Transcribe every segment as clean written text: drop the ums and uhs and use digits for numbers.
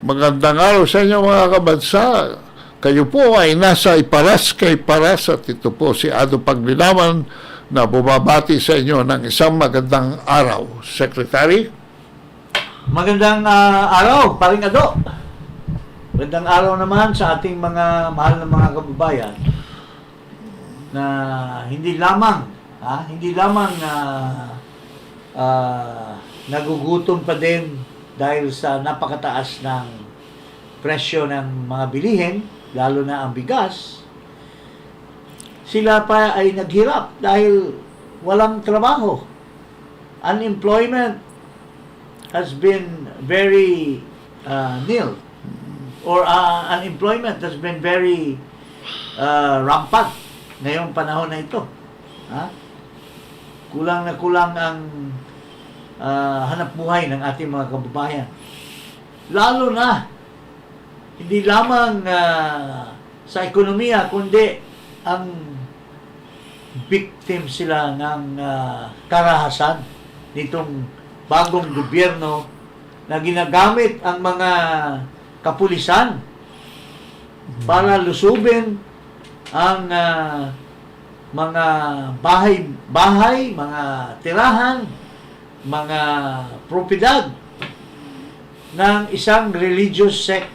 Magandang araw sa inyo mga kabansa. Kayo po ay nasa iparas kay paras at ito po si Ado Paglinaman na bumabati sa inyo ng isang magandang araw. Secretary? Magandang araw, paring Ado. Magandang araw naman sa ating mga mahal na mga kababayan na hindi lamang nagugutom pa din dahil sa napakataas ng presyo ng mga bilihin, lalo na ang bigas. Sila pa ay naghirap dahil walang trabaho. Unemployment has been very nil, or unemployment has been very rampant ngayong panahon na ito. Kulang na kulang ang hanap buhay ng ating mga kababayan. Lalo na, hindi lamang sa ekonomiya, kundi ang victim sila ng karahasan nitong bagong gobyerno na ginagamit ang mga kapulisan para lusubin ang mga bahay, mga tirahan, mga propiedad ng isang religious sect,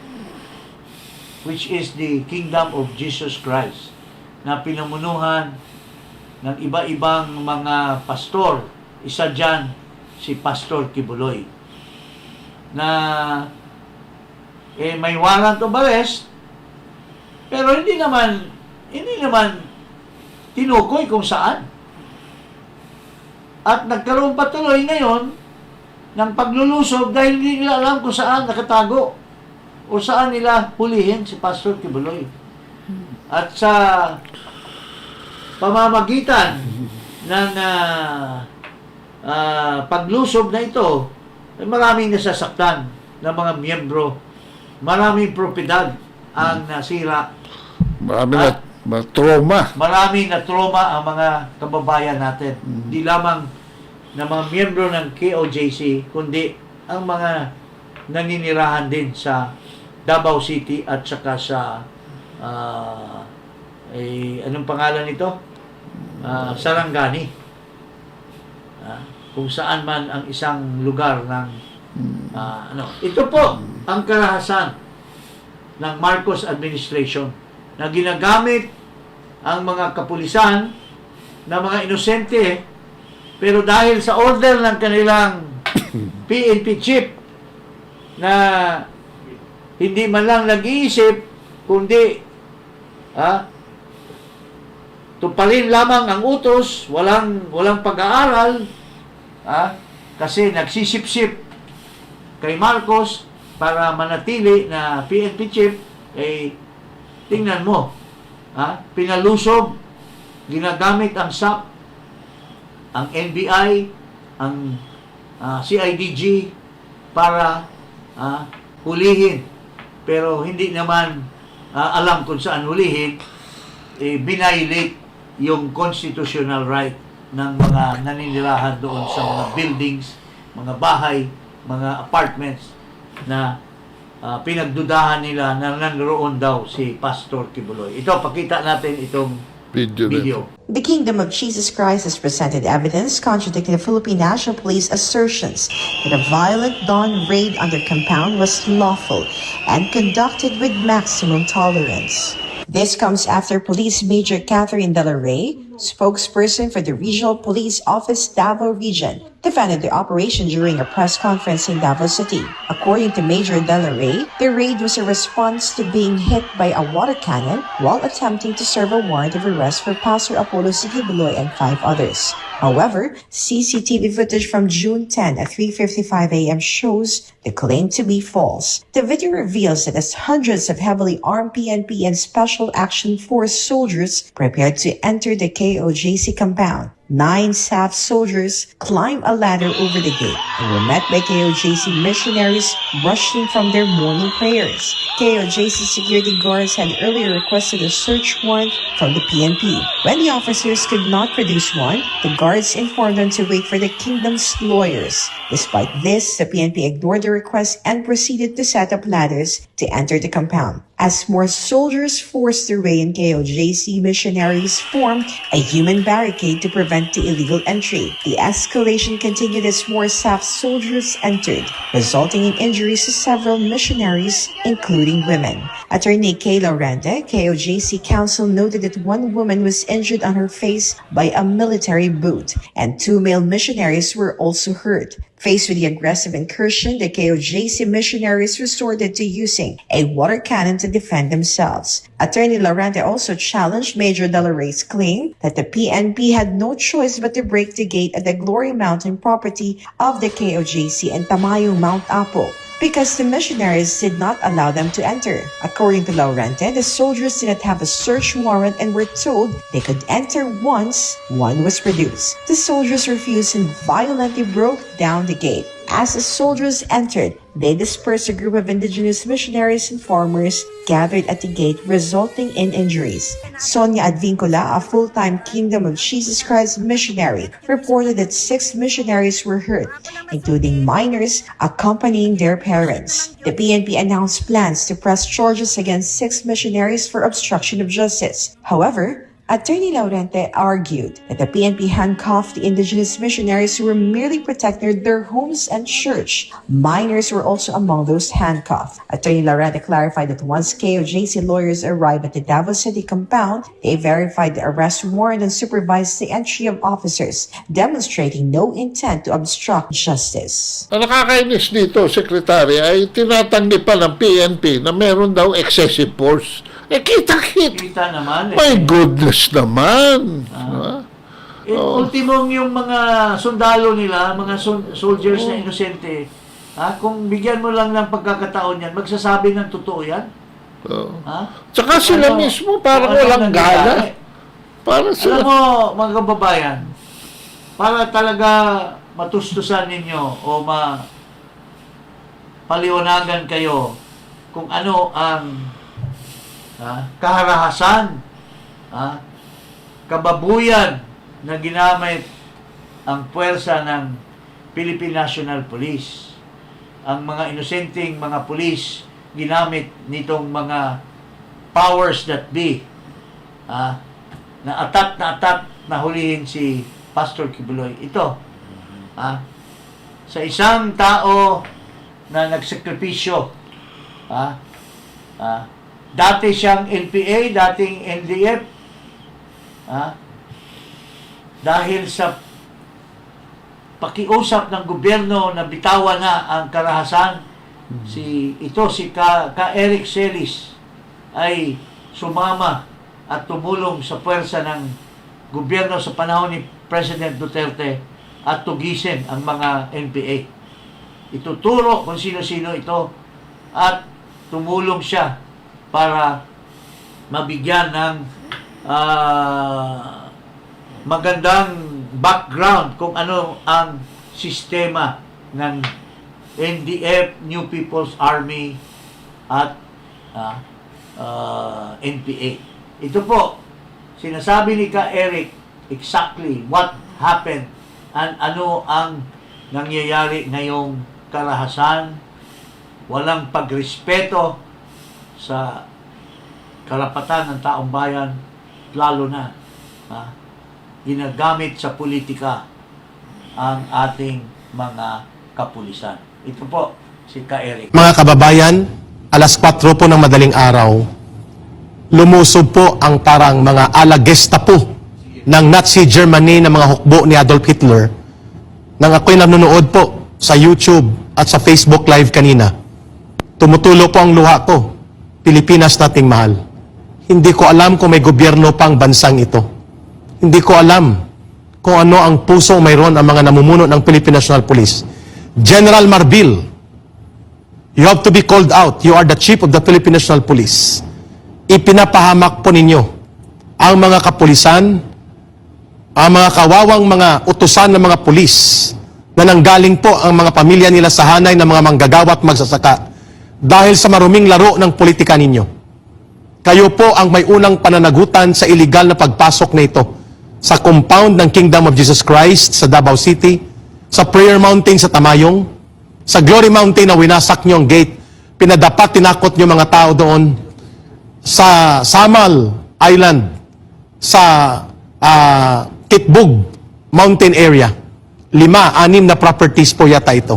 which is the Kingdom of Jesus Christ, na pinamunuhan ng iba-ibang mga pastor. Isa dyan si Pastor Kibuloy, na may warrant of arrest, pero hindi naman tinukoy kung saan. At nagkaroon patuloy ngayon ng paglulusob dahil hindi nila alam kung saan nakatago o saan nila hulihin si Pastor Kibuloy. At sa pamamagitan ng paglusob na ito, ay maraming nasasaktan ng mga miyembro, maraming propiedad ang nasira. Maraming na trauma ang mga kababayan natin. Hindi lamang ng mga miyembro ng KOJC, kundi ang mga naninirahan din sa Davao City at saka sa anong pangalan nito? Sarangani. Kung saan man ang isang lugar ng ito po ang karahasan ng Marcos administration, na ginagamit ang mga kapulisan na mga inosente, pero dahil sa order ng kanilang PNP chief na hindi man lang nag-iisip, kundi tuparin lamang ang utos, walang pag-aaral, kasi nagsisip-sip kay Marcos para manatili na PNP chief. Tingnan mo, pinalusob, ginagamit ang SAP, ang NBI, ang CIDG para hulihin. Pero hindi naman alam kung saan hulihin, binayolate yung constitutional right ng mga naninirahan doon sa mga buildings, mga bahay, mga apartments na pinagdudahan nila na nanroon daw si Pastor Kibuloy. Ito, pakita natin itong video. The Kingdom of Jesus Christ has presented evidence contradicting the Philippine National Police assertions that a violent dawn raid on their compound was lawful and conducted with maximum tolerance. This comes after Police Major Catherine Dela Rey, spokesperson for the Regional Police Office Davao Region, defended the operation during a press conference in Davao City. According to Major Dela Rey, the raid was a response to being hit by a water cannon while attempting to serve a warrant of arrest for Pastor Apollo Kibuloy and 5 others. However, CCTV footage from June 10 at 3:55 a.m. shows the claim to be false. The video reveals that as hundreds of heavily armed PNP and Special Action Force soldiers prepared to enter the KOJC compound, 9 SAF soldiers climbed a ladder over the gate and were met by KOJC missionaries rushing from their morning prayers. KOJC security guards had earlier requested a search warrant from the PNP. When the officers could not produce one, the guards informed them to wait for the kingdom's lawyers. Despite this, the PNP ignored the request and proceeded to set up ladders to enter the compound. As more soldiers forced their way in, KOJC missionaries formed a human barricade to prevent the illegal entry. The escalation continued as more SAF soldiers entered, resulting in injuries to several missionaries, including women. Attorney Kay Laurente, KOJC counsel, noted that one woman was injured on her face by a military boot, and 2 male missionaries were also hurt. Faced with the aggressive incursion, the KOJC missionaries resorted to using a water cannon to defend themselves. Attorney Laurente also challenged Major Dela Rey's claim that the PNP had no choice but to break the gate at the Glory Mountain property of the KOJC and Tamayo Mount Apo, because the missionaries did not allow them to enter. According to Laurente, the soldiers did not have a search warrant and were told they could enter once one was produced. The soldiers refused and violently broke down the gate. As the soldiers entered, they dispersed a group of indigenous missionaries and farmers gathered at the gate, resulting in injuries. Sonia Advincula, a full-time Kingdom of Jesus Christ missionary, reported that 6 missionaries were hurt, including minors accompanying their parents. The PNP announced plans to press charges against 6 missionaries for obstruction of justice. However, Attorney Laurente argued that the PNP handcuffed the indigenous missionaries who were merely protecting their homes and church. Minors were also among those handcuffed. Attorney Laurente clarified that once KOJC lawyers arrived at the Davao City compound, they verified the arrest warrant and supervised the entry of officers, demonstrating no intent to obstruct justice. Ang nakakainis dito, Sekretary, ay tinatanggi pa ng PNP na meron daw excessive force. Kita-kita. Kita naman. My goodness naman. Ultimong yung mga sundalo nila, mga soldiers na inosente, kung bigyan mo lang ng pagkakataon yan, magsasabi ng totoo yan. Tsaka sila mismo parang walang gana. Para sila. Alam mo, mga kababayan, para talaga matustusan ninyo o paliwanagan kayo kung ano ang kaharahasan, kababuyan na ginamit ang puwersa ng Philippine National Police. Ang mga inosenteng mga pulis ginamit nitong mga powers that be, na atat na hulihin si Pastor Kibuloy. Ito, sa isang tao na nagsakripisyo, dati siyang NPA, dating NDF, dahil sa pakiusap ng gobyerno na bitawan na ang karahasan, si Eric Celis ay sumama at tumulong sa puwersa ng gobyerno sa panahon ni President Duterte at tugisin ang mga NPA. Ituturo kung sino-sino ito at tumulong siya para mabigyan ng magandang background kung ano ang sistema ng NDF, New People's Army at NPA. Ito po, sinasabi ni Ka Eric exactly what happened and ano ang nangyayari ngayong karahasan, walang pagrespeto sa karapatan ng taong bayan, lalo na ginagamit sa politika ang ating mga kapulisan. Ito po si Ka Eric. Mga kababayan, alas 4 po ng madaling araw, lumusob po ang parang mga ala-Gestapo ng Nazi Germany na mga hukbo ni Adolf Hitler nang ako'y nanonood po sa YouTube at sa Facebook Live kanina. Tumutulo po ang luha ko. Pilipinas nating mahal. Hindi ko alam kung may gobyerno pang bansang ito. Hindi ko alam kung ano ang puso mayroon ang mga namumuno ng Philippine National Police. General Marbil, you have to be called out. You are the chief of the Philippine National Police. Ipinapahamak po ninyo ang mga kapulisan ang mga kawawang mga utusan ng mga pulis na nanggaling po ang mga pamilya nila sa hanay ng mga manggagawa at magsasaka dahil sa maruming laro ng politika ninyo. Kayo po ang may unang pananagutan sa iligal na pagpasok na ito sa compound ng Kingdom of Jesus Christ sa Davao City, sa Prayer Mountain sa Tamayong, sa Glory Mountain na winasak nyo ang gate, pinadapat, tinakot nyo mga tao doon, sa Samal Island, sa Kitbug Mountain area. 5, 6 na properties po yata ito.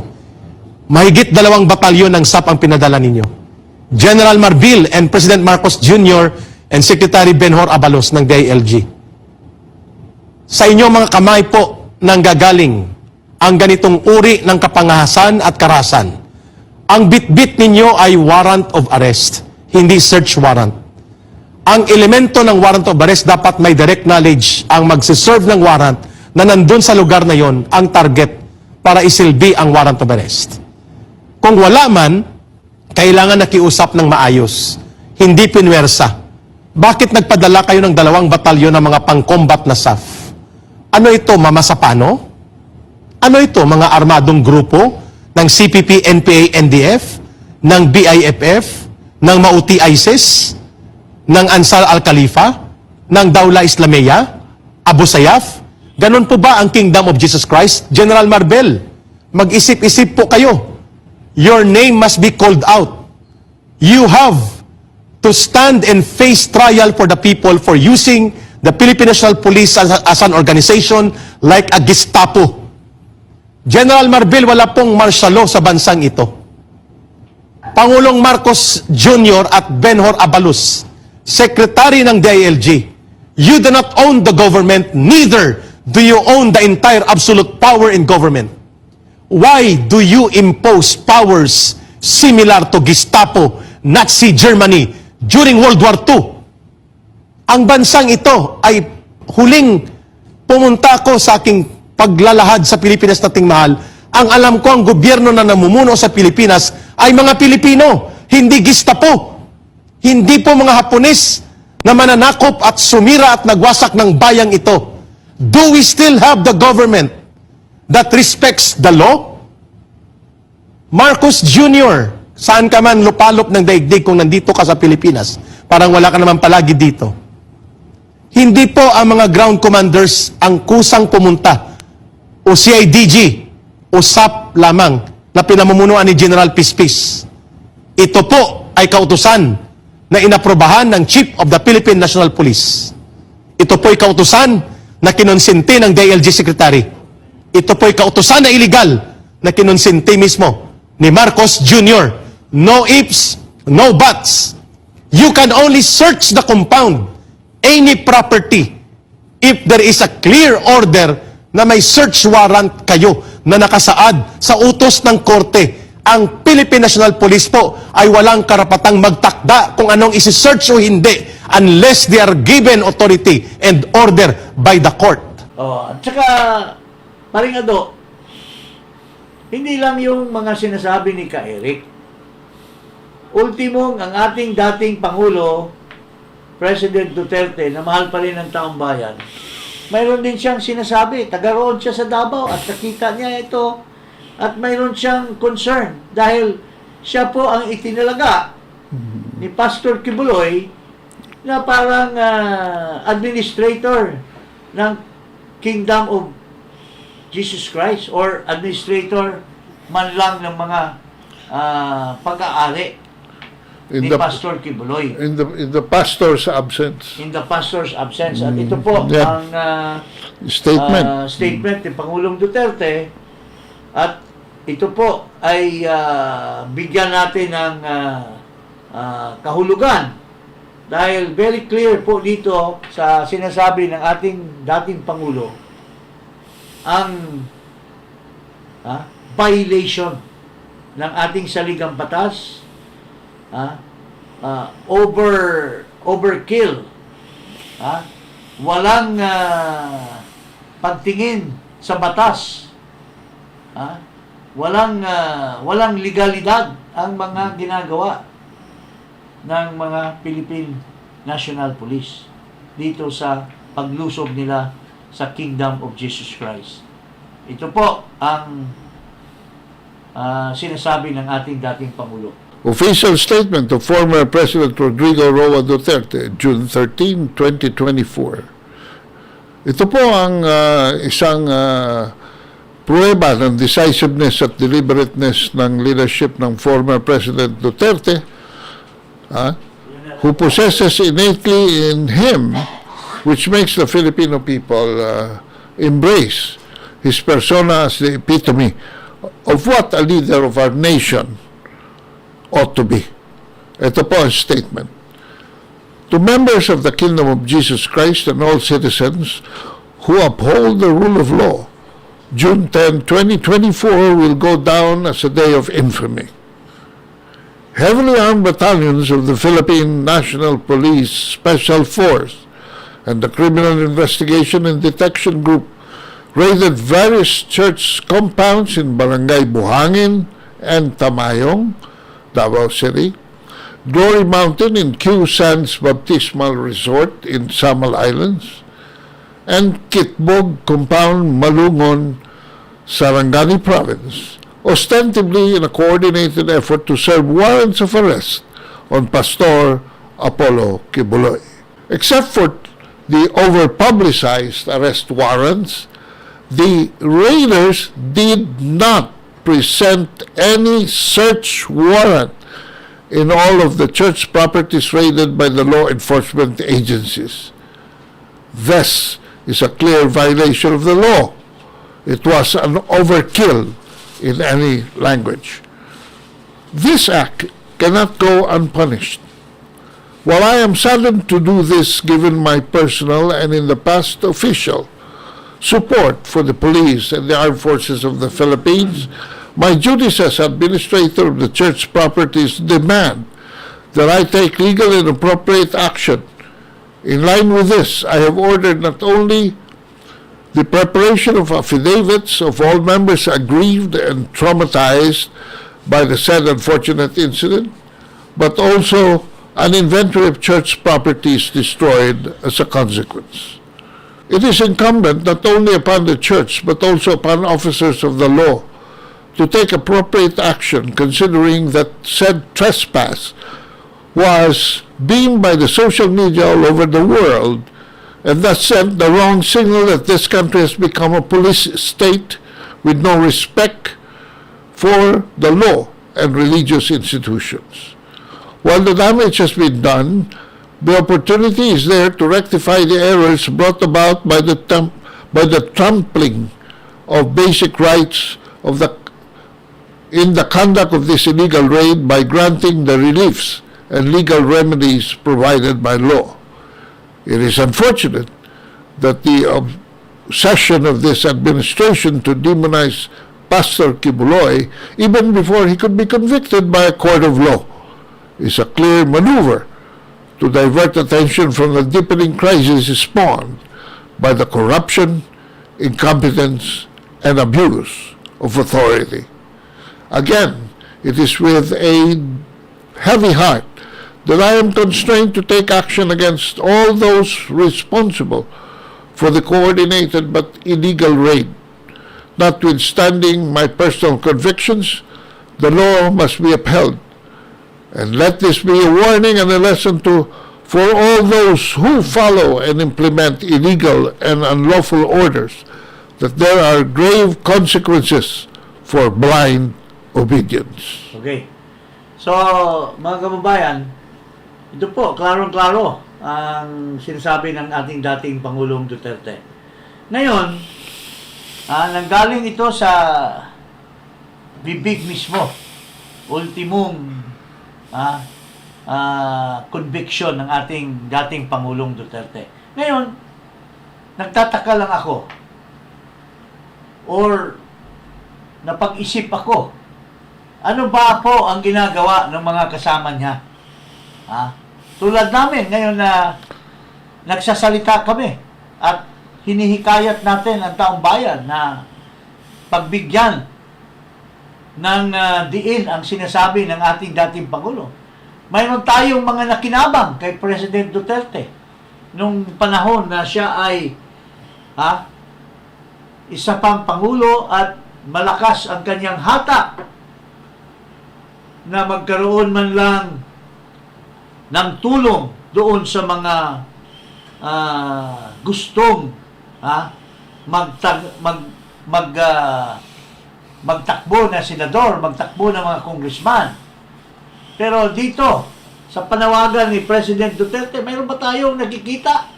Mahigit 2 batalyon ng SAP ang pinadala ninyo. General Marbil and President Marcos Jr. and Secretary Benhor Abalos ng DILG. Sa inyong mga kamay po nang gagaling ang ganitong uri ng kapangahasan at karahasan. Ang bitbit ninyo ay warrant of arrest, hindi search warrant. Ang elemento ng warrant of arrest dapat may direct knowledge ang magsiserve ng warrant na nandun sa lugar na yon ang target para isilbi ang warrant of arrest. Kung wala man, kailangan nakiusap ng maayos, hindi pinwersa. Bakit nagpadala kayo ng 2 batalyon ng mga pang-combat na SAF? Ano ito, mamasapano? Ano ito, mga armadong grupo ng CPP, NPA, NDF, ng BIFF, ng Mauti ISIS, ng Ansar al-Khalifa, ng Dawla Islamiyya, Abu Sayyaf? Ganon po ba ang Kingdom of Jesus Christ? General Marbel, mag-isip-isip po kayo. Your name must be called out. You have to stand and face trial for the people for using the Philippine National Police as an organization like a Gestapo. General Marbel, wala pong martial law sa bansang ito. Pangulong Marcos Jr. at Benhor Abalos, Secretary ng DILG, you do not own the government, neither do you own the entire absolute power in government. Why do you impose powers similar to Gestapo, Nazi Germany during World War II? Ang bansang ito ay huling pumunta ko sa aking paglalahad sa Pilipinas nating mahal. Ang alam ko, ang gobyerno na namumuno sa Pilipinas ay mga Pilipino, hindi Gestapo. Hindi po mga Hapones na mananakop at sumira at nagwasak ng bayang ito. Do we still have the government that respects the law? Marcos Jr., saan ka man lupalop ng daigdig kung nandito ka sa Pilipinas? Parang wala ka naman palagi dito. Hindi po ang mga ground commanders ang kusang pumunta o CIDG o SAP lamang na pinamumunuan ni General Pispis. Ito po ay kautusan na inaprobahan ng Chief of the Philippine National Police. Ito po ay kautusan na kinonsinti ng DILG Secretary. Ito po ay kautusan na illegal na kinonsinti mismo ni Marcos Jr. No ifs, no buts. You can only search the compound, any property, if there is a clear order na may search warrant kayo na nakasaad sa utos ng korte. Ang Philippine National Police po ay walang karapatang magtakda kung anong isi-search o hindi unless they are given authority and order by the court. At saka, paring Ado, hindi lang yung mga sinasabi ni Ka Eric. Ultimong, ang ating dating Pangulo, President Duterte, na mahal pa rin ng taong bayan, mayroon din siyang sinasabi, taga-roon siya sa Davao at nakita niya ito at mayroon siyang concern dahil siya po ang itinalaga ni Pastor Kibuloy na parang administrator ng Kingdom of Jesus Christ or administrator man lang ng mga pag-aari ni Pastor Kibuloy. In the pastor's absence. In the pastor's absence. At ito po ang statement ni Pangulong Duterte. At ito po ay bigyan natin ng kahulugan. Dahil very clear po dito sa sinasabi ng ating dating Pangulo ang violation ng ating saligang batas, overkill, walang pagtingin sa batas, walang legalidad ang mga ginagawa ng mga Philippine National Police dito sa paglusob nila sa Kingdom of Jesus Christ. Ito po ang sinasabi ng ating dating Pangulo. Official statement of former President Rodrigo Roa Duterte, June 13, 2024. Ito po ang isang pruweba ng decisiveness at deliberateness ng leadership ng former President Duterte, who possesses innately in him, which makes the Filipino people embrace his persona as the epitome of what a leader of our nation ought to be. Ito po ang statement. To members of the Kingdom of Jesus Christ and all citizens who uphold the rule of law, June 10, 2024 will go down as a day of infamy. Heavily armed battalions of the Philippine National Police Special Force and the Criminal Investigation and Detection Group raided various church compounds in Barangay Buhangin and Tamayong, Davao City, Glory Mountain in Q Sands Baptismal Resort in Samal Islands, and Kitbog Compound, Malungon, Sarangani Province, ostensibly in a coordinated effort to serve warrants of arrest on Pastor Apollo Kibuloy. Except for the over-publicized arrest warrants, the raiders did not present any search warrant in all of the church properties raided by the law enforcement agencies. This is a clear violation of the law. It was an overkill in any language. This act cannot go unpunished. While I am saddened to do this given my personal and in the past official support for the police and the armed forces of the Philippines, my duties as administrator of the church properties demand that I take legal and appropriate action. In line with this, I have ordered not only the preparation of affidavits of all members aggrieved and traumatized by the said unfortunate incident, but also an inventory of church properties destroyed as a consequence. It is incumbent not only upon the church but also upon officers of the law to take appropriate action, considering that said trespass was beamed by the social media all over the world and thus sent the wrong signal that this country has become a police state with no respect for the law and religious institutions. While the damage has been done, the opportunity is there to rectify the errors brought about by the trampling of basic rights of in the conduct of this illegal raid by granting the reliefs and legal remedies provided by law. It is unfortunate that the obsession of this administration to demonize Pastor Kibuloy, even before he could be convicted by a court of law, is a clear maneuver to divert attention from the deepening crisis spawned by the corruption, incompetence, and abuse of authority. Again, it is with a heavy heart that I am constrained to take action against all those responsible for the coordinated but illegal raid. Notwithstanding my personal convictions, the law must be upheld. And let this be a warning and a lesson for all those who follow and implement illegal and unlawful orders, that there are grave consequences for blind obedience. Okay. So, mga kababayan, ito po, klarong-klaro ang sinasabi ng ating dating Pangulong Duterte. Ngayon, nanggaling ito sa bibig mismo, ultimong conviction ng ating dating Pangulong Duterte. Ngayon, nagtataka lang ako or napag-isip ako, ano ba po ang ginagawa ng mga kasama niya? Tulad namin ngayon na nagsasalita kami at hinihikayat natin ang taong bayan na pagbigyan ng diin ang sinasabi ng ating dating Pangulo. Mayroon tayong mga nakinabang kay President Duterte nung panahon na siya ay ha, isa pang Pangulo at malakas ang kanyang hatak na magkaroon man lang ng tulong doon sa mga gustong magtakbo na senador, magtakbo ng mga congressman. Pero dito, sa panawagan ni President Duterte, mayroon ba tayong nakikita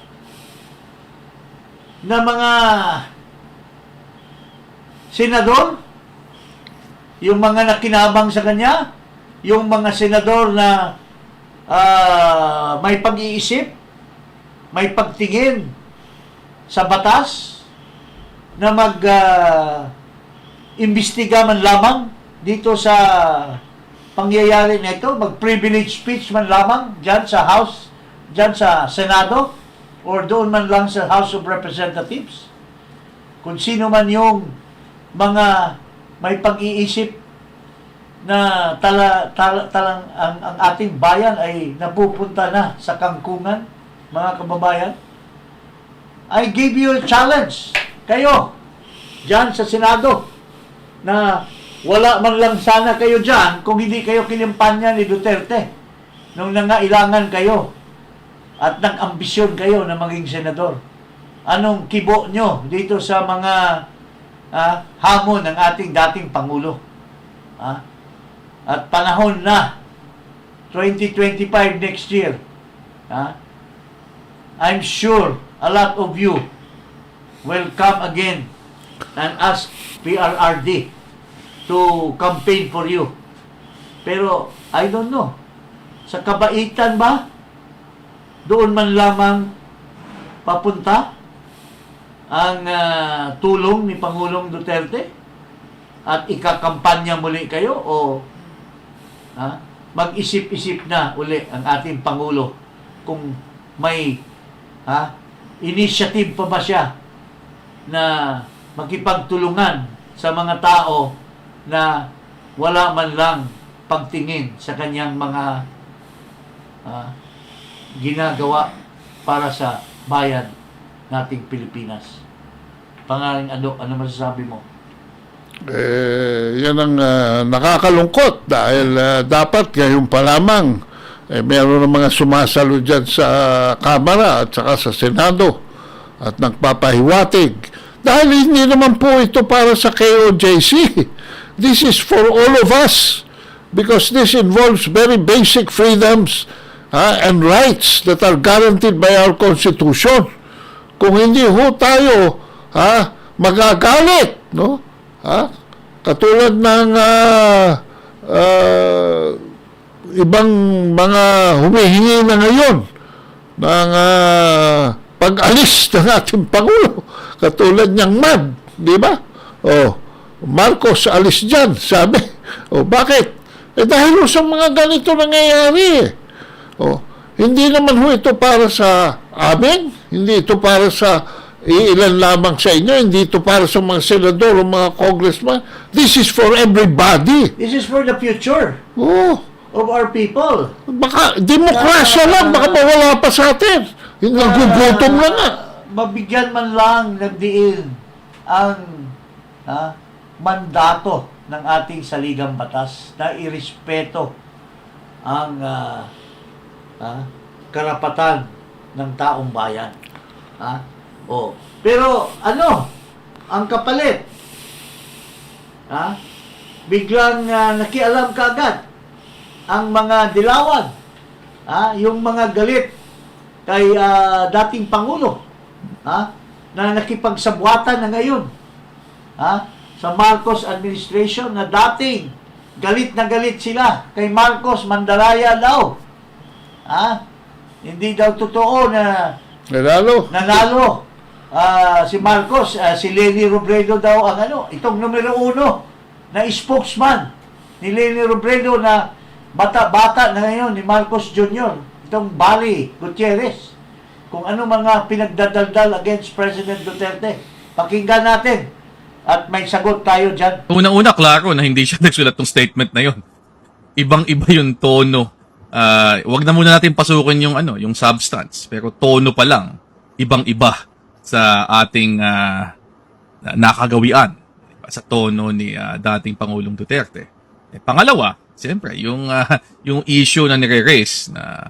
na mga senador, yung mga nakinabang sa kanya, yung mga senador na may pag-iisip, may pagtingin sa batas, na imbestiga man lamang dito sa pangyayari na ito, mag-privilege speech man lamang dyan sa House, dyan sa Senado, or doon man lang sa House of Representatives. Kung sino man yung mga may pag-iisip na talang ang ating bayan ay napupunta na sa kangkungan, mga kababayan, I give you a challenge. Kayo, dyan sa Senado, na wala man lang sana kayo dyan kung hindi kayo kinimpanya ni Duterte nung nangailangan kayo at nag-ambisyon kayo na maging senador. Anong kibo nyo dito sa mga hamon ng ating dating Pangulo? At panahon na 2025 next year, I'm sure a lot of you will come again and ask PRRD to campaign for you. Pero, I don't know. Sa kabaitan ba? Doon man lamang papunta ang tulong ni Pangulong Duterte? At ikakampanya muli kayo? O mag-isip-isip na uli ang ating Pangulo kung may initiative pa ba siya na makipagtulungan sa mga tao na wala man lang pagtingin sa kanyang mga ginagawa para sa bayan nating Pilipinas. Pangaling ano masasabi mo? Yan ang nakakalungkot dahil dapat ngayon pa lamang meron ng mga sumasalo dyan sa Kamara at saka sa Senado at nagpapahiwatig. Dahil hindi naman po ito para sa KOJC. This is for all of us because this involves very basic freedoms and rights that are guaranteed by our Constitution. Kung hindi ho tayo magagalit, no? Katulad ng ibang mga humihingi na ngayon ng pag-alis ng ating Pangulo. Katulad niyang MAD, di ba? Marcos, alis dyan, sabi. Bakit? Dahil sa mga ganito nangyayari. Hindi naman ho ito para sa amin, hindi ito para sa ilan lamang sa inyo, hindi ito para sa mga senador o mga congressman. This is for everybody. This is for the future of our people. Baka demokrasya lang, baka mawala pa sa atin. Yung nagugutom lang Mabigyan man lang ng diin ang mandato ng ating saligang batas na irespeto ang karapatan ng taong bayan. Pero ang kapalit? Biglang nakialam kaagad ang mga dilawan, yung mga galit kay dating Pangulo, na nakipagsabwatan na ngayon sa Marcos administration, na dating galit na galit sila kay Marcos, Mandaraya daw. Hindi daw totoo na nanalo si Marcos, si Leni Robredo daw ang itong numero 1 na spokesman ni Leni Robredo, na bata na ngayon ni Marcos Jr., itong Bali Gutierrez, kung ano mga pinagdadaldal against President Duterte. Pakinggan natin at may sagot tayo dyan. Unang-una, klaro na hindi siya nagsulat ng statement na yon. Ibang-iba yung tono. Wag na muna natin pasukin yung yung substance, pero tono pa lang ibang-iba sa ating nakagawian, diba, sa tono ni dating Pangulong Duterte. Pangalawa, siyempre, yung issue na nire-raise na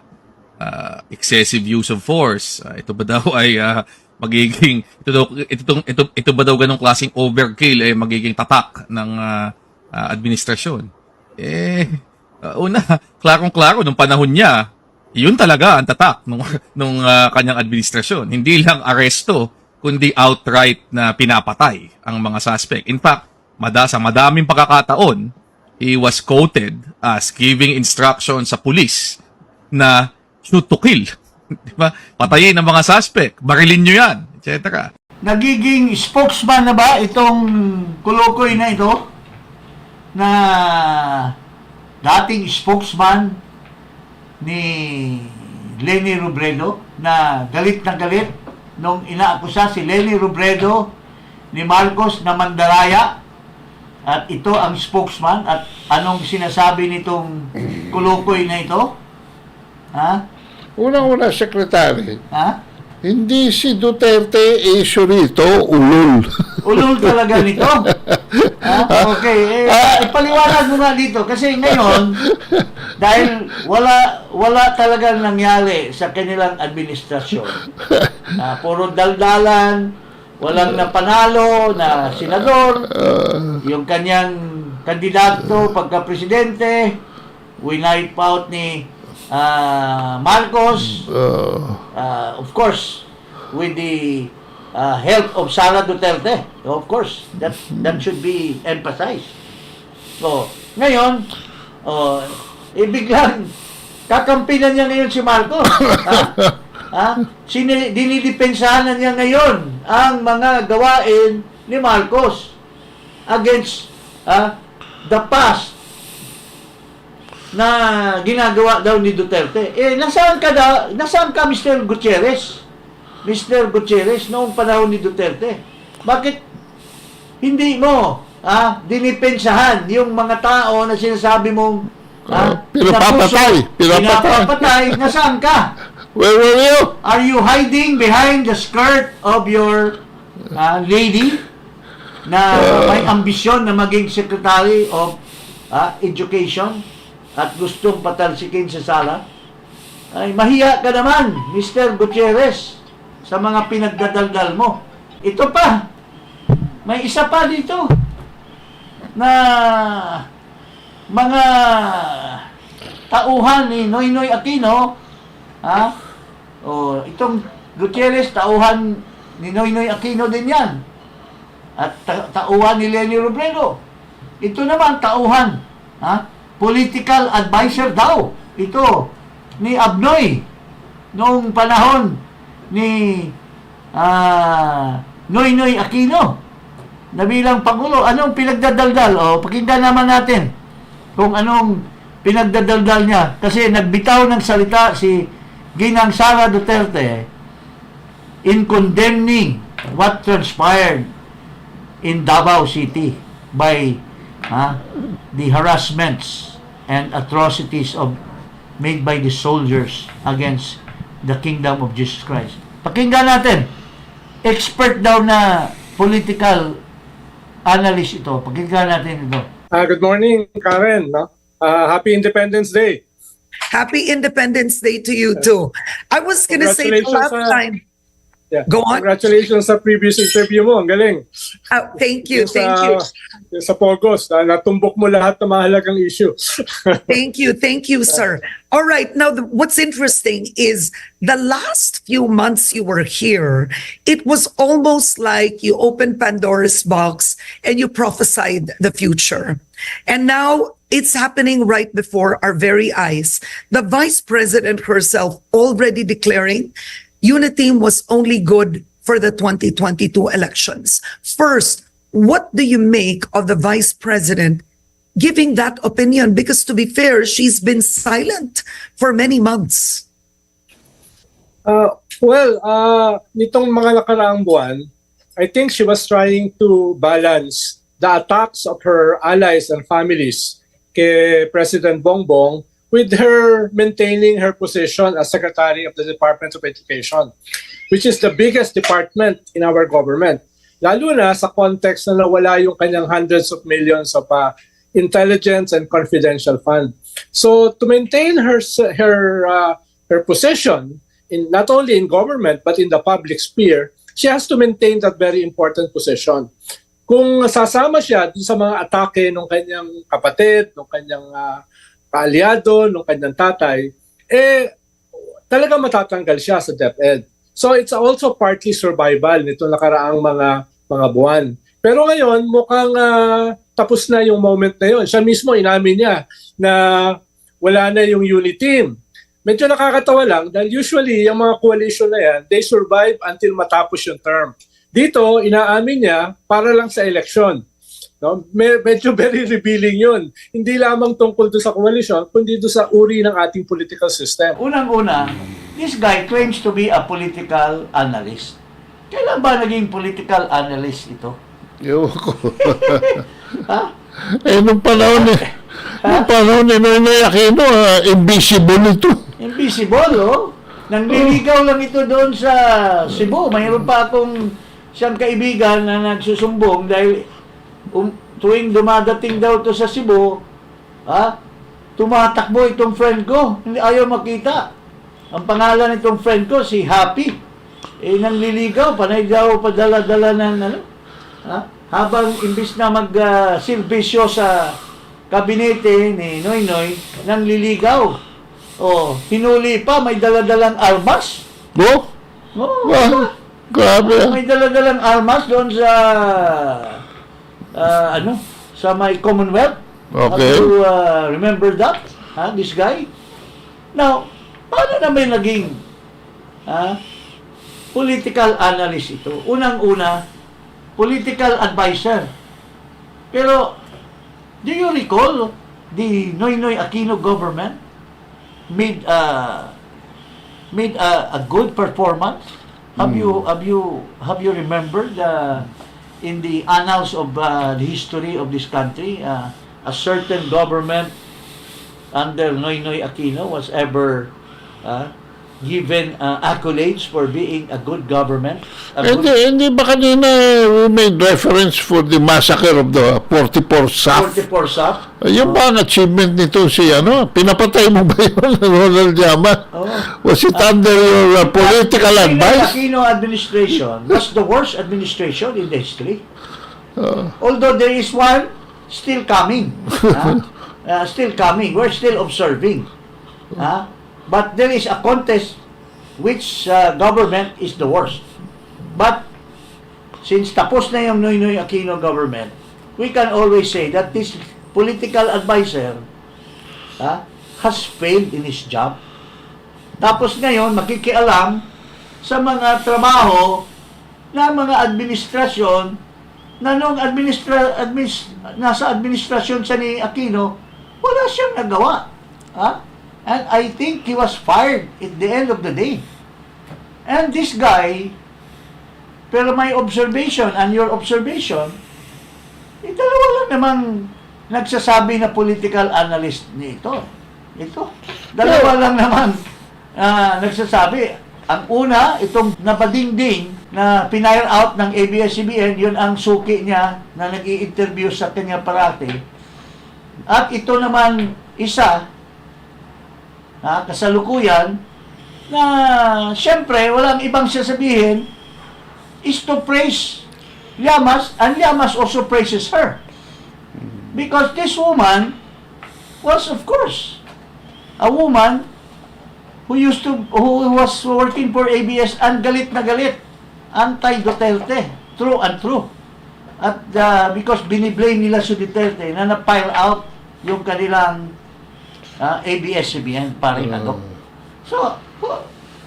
excessive use of force. Ito ba daw ay magiging ito ba daw ganong klaseng overkill magiging tatak ng administrasyon? Una, klarong-klaro nung panahon niya, yun talaga ang tatak nung kanyang administrasyon. Hindi lang aresto, kundi outright na pinapatay ang mga suspect. In fact, sa madaming pagkakataon, he was quoted as giving instructions sa pulis na shoot to kill. Diba? Patayin ang mga suspect, barilin nyo yan, etc. Nagiging spokesman na ba itong kulukoy na ito? Na dating spokesman ni Leni Robredo na galit nung inaakusa si Leni Robredo ni Marcos na mandaraya, at ito ang spokesman. At anong sinasabi nitong kulukoy na ito? Ha? Unang-una, Secretary, Ha? hindi si Duterte issue rito, ulol. Ulol talaga nito. Ha? Okay, ipaliwanag mo nga dito kasi ngayon dahil wala talagang nangyari sa kanilang administrasyon. Puro daldalan, walang napanalo na senador, yung kanyang kandidato pagka-presidente, winipe out ni Marcos, of course, with the help of Sara Duterte. Of course, that should be emphasized. So, ngayon, biglang kakampinan niya ngayon si Marcos. Dinidepensahan na niya ngayon ang mga gawain ni Marcos against the past na ginagawa daw ni Duterte. Nasaan ka, Mr. Gutierrez? Mr. Gutierrez, noong panahon ni Duterte. Bakit hindi mo dinipensahan yung mga tao na sinasabi mong pinapapatay? Nasaan ka? Where were you? Are you hiding behind the skirt of your lady na may ambisyon na maging Secretary of Education at gustong patalsikin sa sala? Ay, mahiya ka naman, Mr. Gutierrez, sa mga pinagdadaldal mo. Ito pa, may isa pa dito na mga tauhan ni Noynoy Aquino. Itong Gutierrez, tauhan ni Noynoy Aquino din yan. At tauhan ni Leni Robredo. Ito naman, tauhan. Political advisor daw. Ito, ni Abnoy. Noong panahon ni Noynoy Aquino na bilang Pangulo. Anong pinagdadaldal? Pakinggan naman natin kung anong pinagdadaldal niya. Kasi nagbitaw ng salita si Ginang Sara Duterte in condemning what transpired in Davao City by the harassments and atrocities made by the soldiers against the kingdom of Jesus Christ. Pakinggan natin. Expert daw na political analyst ito. Pakinggan natin ito. Good morning, Karen. Happy Independence Day. Happy Independence Day to you too. I was going to say the last time. Yeah. Go on. Congratulations sa previous interview mo. Ang galing. Thank you. Thank you. Sa Pogos, natumbok mo lahat ng mahalagang issue. Thank you, sir. All right. Now, what's interesting is the last few months you were here, it was almost like you opened Pandora's box and you prophesied the future. And now it's happening right before our very eyes. The Vice President herself already declaring unity was only good for the 2022 elections. First, what do you make of the Vice President giving that opinion? Because to be fair, she's been silent for many months. Nitong mga nakaraang buwan, I think she was trying to balance the attacks of her allies and families kay President Bongbong with her maintaining her position as Secretary of the Department of Education, which is the biggest department in our government. Lalo na sa context na nawala yung kanyang hundreds of millions of intelligence and confidential fund. So to maintain her position in not only in government but in the public sphere, she has to maintain that very important position. Kung sasama siya sa mga atake ng kanyang kapatid, ng kanyang kaalyado, ng kanyang tatay, talaga matatanggal siya sa DepEd. So it's also partly survival nito nakaraang mga buwan. Pero ngayon, mukhang tapos na yung moment na yun. Siya mismo inamin niya na wala na yung unit team. Medyo nakakatawa lang dahil usually yung mga coalition na yan, they survive until matapos yung term. Dito, inaamin niya para lang sa election. No? Medyo very revealing yun. Hindi lamang tungkol doon sa coalition, kundi doon sa uri ng ating political system. Unang-una, this guy claims to be a political analyst. Kailan ba naging political analyst ito? Ewan ko. Ha? Nung panahon ni Noynoy Aquino, invisible ito. Invisible, oh. Nangliligaw lang ito doon sa Cebu. Mayroon pa akong siyang kaibigan na nagsusumbong dahil tuwing dumadating daw to sa Cebu, tumatakbo itong friend ko. Hindi ayaw makita. Ang pangalan nitong friend ko, si Happy. Nangliligaw, panay daw padala-dala ng habang imbis na mag-silbisyo sa kabinete ni Noynoy, nangliligaw. Hinuli pa, may daladalang armas. Grabe. May daladalang armas doon sa sa may Commonwealth. Okay. Have you remember that? This guy? Now, paano naman naging political analyst ito? Unang-una, political advisor. Pero, do you recall the Noynoy Aquino government made a good performance? Have you remembered in the annals of the history of this country, a certain government under Noynoy Aquino was ever given accolades for being a good government? Hindi ba kanina we made reference for the massacre of the 44 SAF? 44 SAF? Yung ba ang achievement nito si pinapatay mo ba yun, Ronald Llamas? Was it under your political advice? The Aquino administration was the worst administration in the history. Although there is one still coming. Still coming. We're still observing. But there is a contest which government is the worst. But since tapos na yung Noynoy Aquino government, we can always say that this political advisor has failed in his job. Tapos ngayon, makikialam sa mga trabaho ng mga administrasyon na nung nasa administrasyon siya ni Aquino, wala siyang nagawa. And I think he was fired at the end of the day. And this guy, pero my observation and your observation, dalawa lang namang nagsasabi na political analyst nito. Dalawa lang naman nagsasabi. Ang una, itong napadingding na pinire out ng ABS-CBN, yun ang suki niya na nag-i-interview sa kanya parati. At ito naman isa, kasalukuyan, na siyempre walang ibang sasabihin is to praise Llamas, and Llamas also praises her. Because this woman was, of course, a woman who was working for ABS and galit na galit, anti-Duterte, true and true. At because biniblame nila si Duterte na na-pile out yung kanilang ABS-CBN, paring So,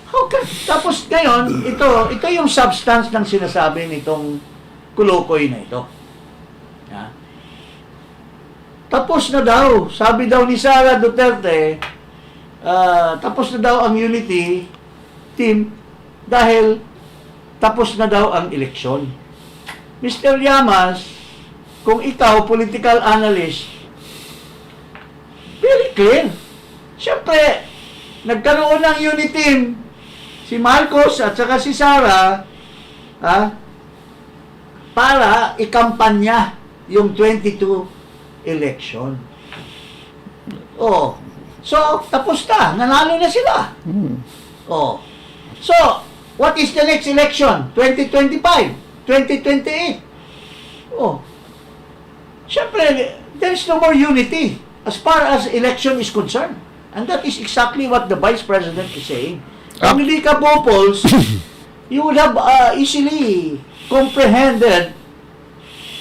how can... Tapos ngayon, ito yung substance ng sinasabi nitong kulukoy na ito. Tapos na daw, sabi daw ni Sara Duterte, tapos na daw ang unity team dahil tapos na daw ang eleksyon. Mr. Llamas, kung ikaw, political analyst, very clear. Siyempre, nagkaroon ng unity team si Marcos at saka si Sara para ikampanya yung 22 election. Oh. So, tapos na. Nanalo na sila. Oh. So, what is the next election? 2025? 2028? Oh. Siyempre, there's no more unity as far as election is concerned. And that is exactly what the Vice President is saying. Kung hindi ka Popols, you would have easily comprehended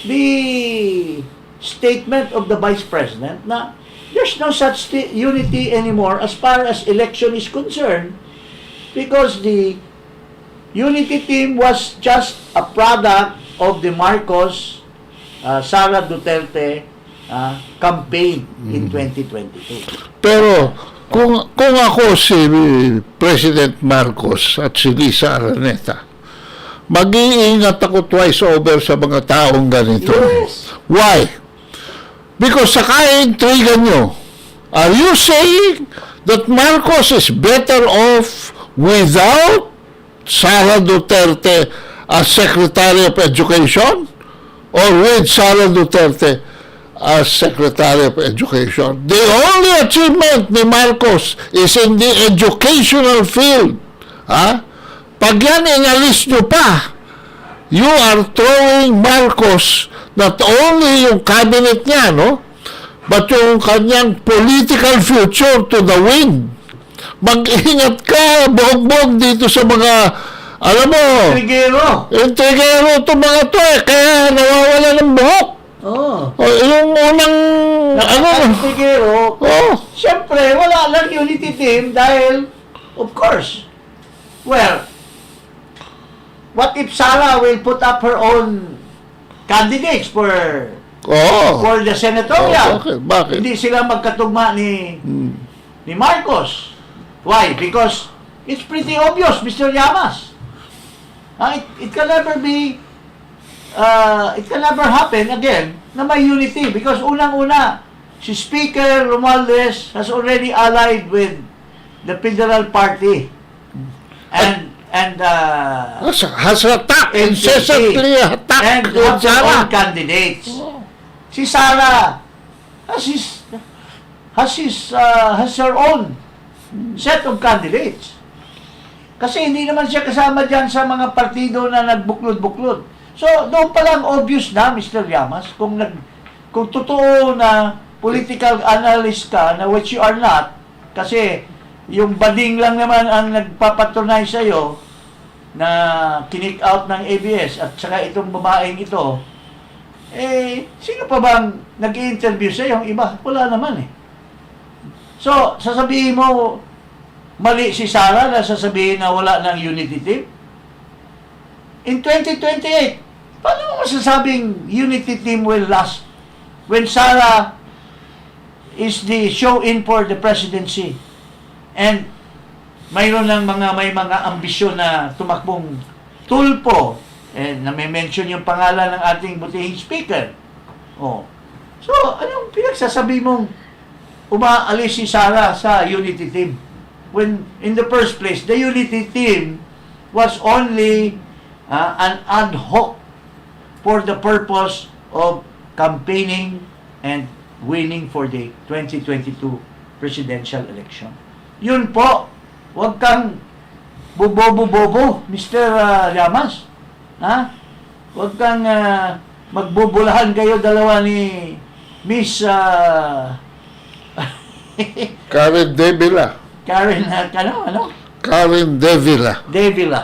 the statement of the Vice President na there's no such unity anymore as far as election is concerned because the unity team was just a product of the Marcos Sara Duterte campaign in 2022. Pero kung ako si President Marcos at si Lisa Araneta, mag-iingat ako twice over sa mga taong ganito. Yes. Why? Because sa kaintrigan nyo, are you saying that Marcos is better off without Sara Duterte as Secretary of Education or with Sara Duterte as Secretary of Education? The only achievement ni Marcos is in the educational field. Pag yan inalis nyo pa, you are throwing Marcos not only yung cabinet niya, no? But yung kanyang political future to the wind. Mag-ingat ka, buhog-buhog dito sa mga, alam mo, intrigero itong mga to kaya nawawala ng buhok. Yung unang, intrigero, siyempre, wala lang unity team dahil, of course, well, what if Sara will put up her own candidates for the senatorial? Bakit? Hindi sila magkatugma ni Marcos. Why? Because it's pretty obvious, Mr. Llamas. It can never be it can never happen again na may unity because unang-una si Speaker Romualdez has already allied with the federal party and has attacked, incessantly attacked, and have their own candidates. Si Sara has her own set of candidates. Kasi hindi naman siya kasama dyan sa mga partido na nagbuklod-buklod. So, doon pa lang obvious na, Mr. Llamas, kung totoo na political analyst ka, na which you are not, kasi yung bading lang naman ang nagpapatunay sa'yo na kinik out ng ABS at saka itong babaeng ito, sino pa bang nag-i-interview sa'yo? Yung iba, wala naman eh. So, sasabihin mo, mali si Sara na sasabihin na wala ng unity team? In 2028, paano mo masasabing unity team will last when Sara is the show-in for the presidency? And may mga ambisyon na tumakbong tulpo, na may mention yung pangalan ng ating butihing speaker. So, anong pinagsasabi mong umaalis si Sara sa unity team? When, in the first place, the unity team was only an ad hoc for the purpose of campaigning and winning for the 2022 presidential election. Yun po. Huwag kang bubobo-bobo, Mr. Llamas. Huwag kang magbubulahan kayo dalawa ni Miss Karen Devila. Karen Devila.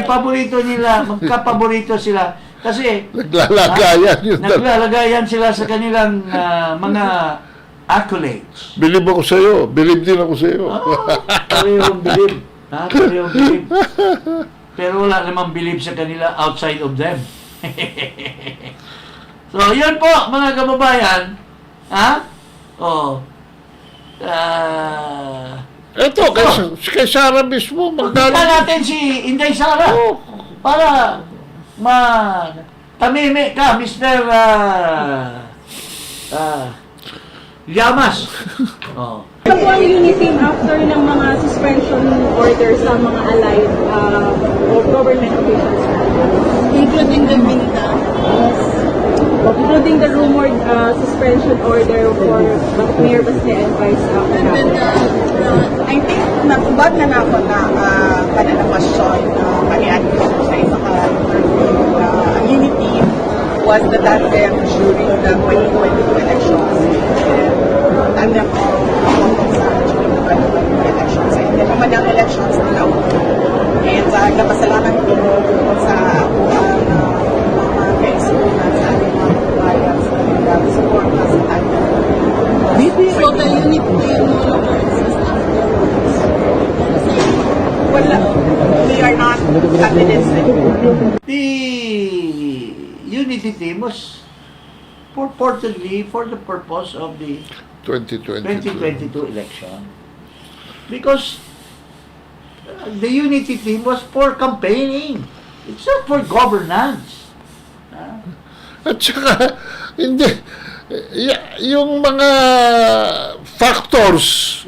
Paborito nila, magkapaborito sila. Kasi naglalagayan sila sa kanilang mga accolades. Bilib ako sa iyo. Bilib din ako sa iyo. Parehong bilib. Parehong bilib. Pero wala namang bilib sa kanila outside of them. So, yun po, mga kababayan. Ito, kay Sara mismo. Pagkita natin si Inday Sara. Para tamimi ka, Mr. Llamas. Oh. Ito po ang unity after ng mga suspension orders sa mga allied government officials. Including the Binta? Yes. Including the rumored suspension order for Mayor Baste and Vice I think nakubad na ako na kanina question kanian ko sa isa ka unity was the tandem during the 2022 elections. Tandem during the 2022 elections. And then naman ang elections na and napasalamat ko sa mga kaisunan sa ating mga kabayan sa support na sa tandem. So the unity we are not candidates. The unity team was purportedly for the purpose of the 2022 election. Because the unity team was for campaigning. It's not for governance. At saka, hindi, yung mga factors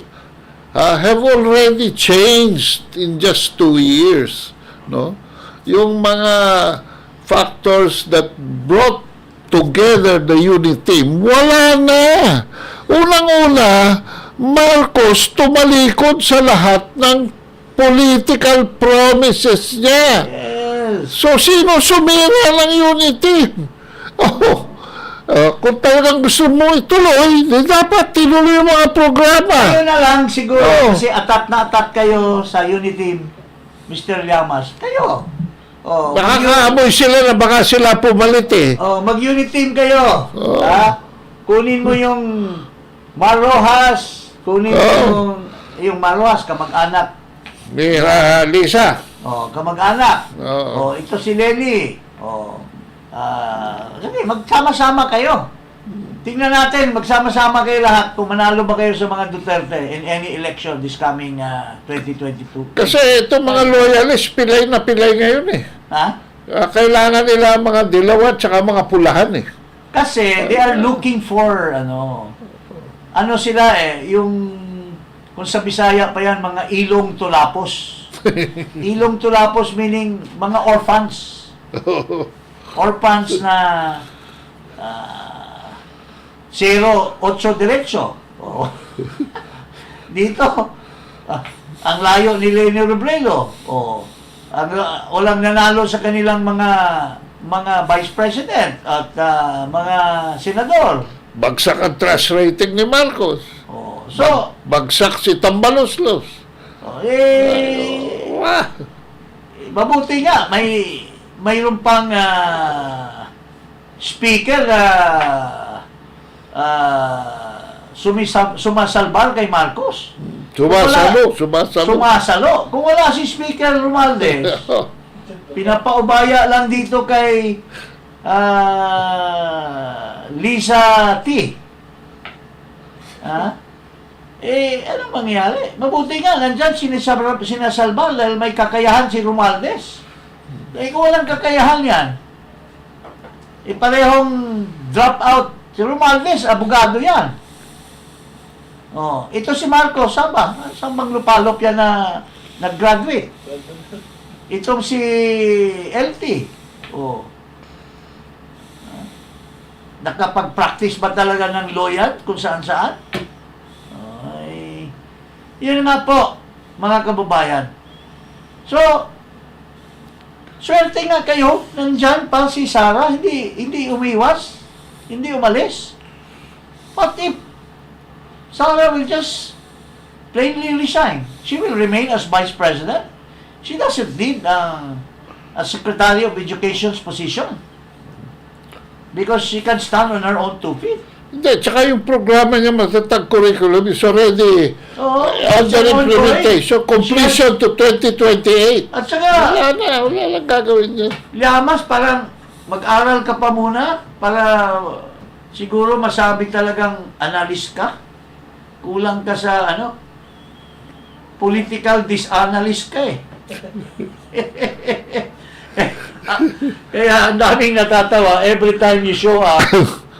have already changed in just 2 years, no? Yung mga factors that brought together the unity team, wala na. Unang-una, Marcos tumalikod sa lahat ng political promises niya. Yes. So, sino sumira ng unity? Kung talagang gusto mo ituloy, dapat tinuloy yung mga programa. Kayo na lang siguro, Oh. kasi atat na atat kayo sa unity, Mr. Llamas. Kayo. Oh, Nakakaamoy sila na baka sila pumalit eh. mag-unit team kayo. Oh. Ha? Kunin mo yung Marojas, kunin mo yung Marojas, kamag-anak. Ni Lisa. Kamag-anak. Oo. Ito si Lenny. Sige, magsama-sama kayo. Tingnan natin, magsama-sama kayo lahat kung manalo ba kayo sa mga Duterte in any election this coming 2022. Kasi itong mga loyalists, pilay na pilay ngayon eh. Ha? Kailangan nila mga dilaw at saka mga pulahan eh. Kasi they are looking for ano sila yung kung sa Bisaya pa yan, mga ilong tulapos. Ilong tulapos meaning mga orphans. Orphans na 0-8 diretso. Dito, ang layo ni Lenny Robredo. Walang nanalo sa kanilang mga vice president at mga senador. Bagsak ang trust rating ni Marcos. So, Bagsak si Tambaloslos. mabuti nga, mayroon pang speaker sumasalbar kay Marcos. Sumasalo. Kung wala si Speaker Romualdez, pinapaubaya lang dito kay Lisa T. Anong mangyari? Mabuti nga, nandyan sinasalbar dahil may kakayahan si Romualdez. Kung walang kakayahan yan, parehong drop out. Si Romualdez, abogado yan. Ito si Marcos, saan bang lupalop yan na nag-graduate? Itong si LT. Nakapag-practice ba talaga ng lawyer kung saan-saan? Yun nga po, mga kababayan. So, swerte nga kayo, nandyan pa si Sara, hindi umiwas, hindi umalis. What if Sara will just plainly resign? She will remain as Vice President. She doesn't need a Secretary of Education's position because she can stand on her own 2 feet. Hindi, tsaka yung programa niya, matatag curriculum is already under implementation, completion to 2028. At saka, wala lang gagawin niya. Llamas, parang mag-aral ka pa muna para siguro masabi talagang analyst ka. Kulang ka sa political disanalyst ka eh. Kaya ang daming natatawa every time you show up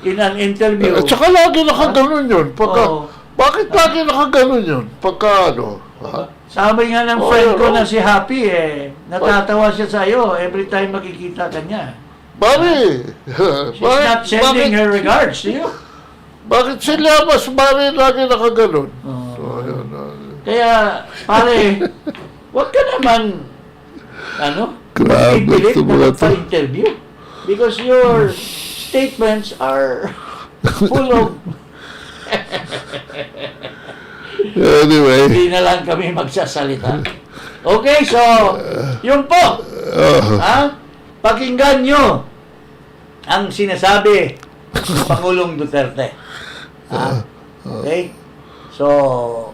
in an interview. At saka lagi nakaganon yun. Pagka, Oo. bakit lagi nakaganon yun? Pagka ano? Ha? Sabi nga ng Oo, friend ko oo. na si Happy natatawa siya sa iyo every time makikita ka niya. Bari! She's not sending her regards to you. Bakit si Llamas, Bari, lagi nakaganon? Oo. So, ayun, Kaya, pare, wag ka naman, Grabe magpipilit ito na mga to. magpa-interview. Because your statements are full of, Anyway. hindi na lang kami magsasalita. Okay, so, yun po. Pakinggan nyo ang sinasabi ng Pangulong Duterte. Okay? So,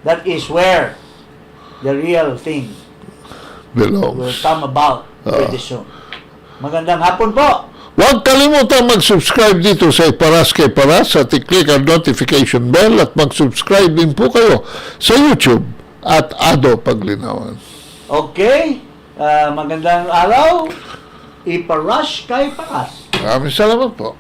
that is where the real thing will Belongs. come about pretty soon. Magandang hapon po. Huwag kalimutan mag-subscribe dito sa Iparas kay Paras at i-click ang notification bell at mag-subscribe din po kayo sa YouTube at Ado Paglinawan. Okay? Magandang araw. Iparas kay Paras. Maraming salamat po.